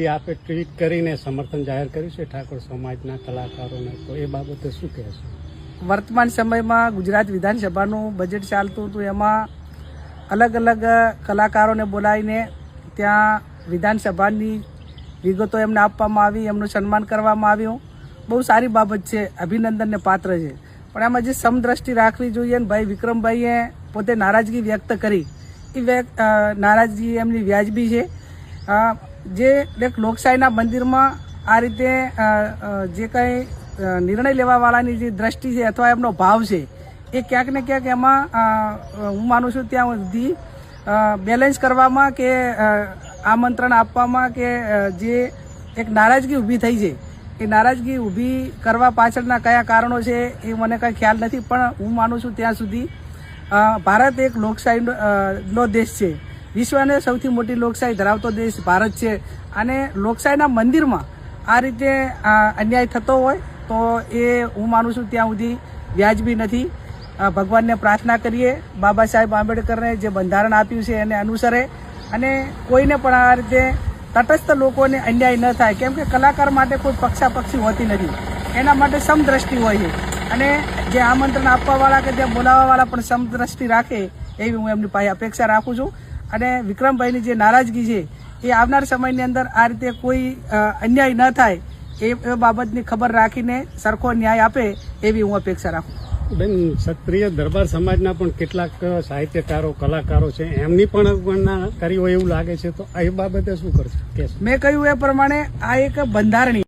આપે ટ્વીટ કરીને સમર્થન જાહેર કર્યું છે ઠાકોર સમાજના કલાકારોને, તો એ બાબતે શું કહેશો? વર્તમાન સમયમાં ગુજરાત વિધાનસભાનું બજેટ ચાલતું હતું, એમાં અલગ અલગ કલાકારોને બોલાવીને ત્યાં વિધાનસભાની વિગતો એમને આપવામાં આવી, એમનું સન્માન કરવામાં આવ્યું. બહુ સારી બાબત છે, અભિનંદનને પાત્ર છે. પણ એમાં જે સમદ્રષ્ટિ રાખવી જોઈએ ને ભાઈ વિક્રમભાઈએ પોતે નારાજગી વ્યક્ત કરી, એ નારાજગી એમની વ્યાજબી છે. જે એક લોકશાહીના મંદિરમાં આ રીતે જે કંઈ નિર્ણય લેવાવાળાની જે દ્રષ્ટિ છે અથવા એમનો ભાવ છે, એ ક્યાંક ને ક્યાંક એમાં હું માનું છું ત્યાં સુધી બેલેન્સ કરવામાં કે આમંત્રણ આપવામાં કે જે એક નારાજગી ઊભી થઈ છે, એ નારાજગી ઊભી કરવા પાછળના કયા કારણો છે એ મને કંઈ ખ્યાલ નથી. પણ હું માનું છું ત્યાં સુધી ભારત એક લોકશાહીનો દેશ છે, વિશ્વને સૌથી મોટી લોકશાહી ધરાવતો દેશ ભારત છે. અને લોકશાહીના મંદિરમાં આ રીતે અન્યાય થતો હોય તો એ હું માનું છું ત્યાં સુધી વ્યાજબી નથી. ભગવાનને પ્રાર્થના કરીએ, બાબા સાહેબ આંબેડકરને જે બંધારણ આપ્યું છે એને અનુસરે, અને કોઈને પણ આ રીતે તટસ્થ લોકોને અન્યાય ન થાય. કેમ કે કલાકાર માટે કોઈ પક્ષાપક્ષી હોતી નથી, એના માટે સમદ્રષ્ટિ હોય છે. અને જે આમંત્રણ આપવાવાળા કે ત્યાં બોલાવવાવાળા પણ સમદ્રષ્ટિ રાખે એવી હું એમની પાસે અપેક્ષા રાખું છું. અને વિક્રમભાઈની જે નારાજગી છે એ આવનાર સમયની અંદર આ રીતે કોઈ અન્યાય ન થાય એ બાબતની ખબર રાખીને સરખો ન્યાય આપે એવી હું અપેક્ષા રાખું. બેન, ક્ષત્રિય દરબાર સમાજના પણ કેટલાક સાહિત્યકારો, કલાકારો છે, એમની પણ અવગણના કરી હોય એવું લાગે છે, તો એ બાબતે શું કરશે? મેં કહ્યું એ પ્રમાણે આ એક બંધારણીય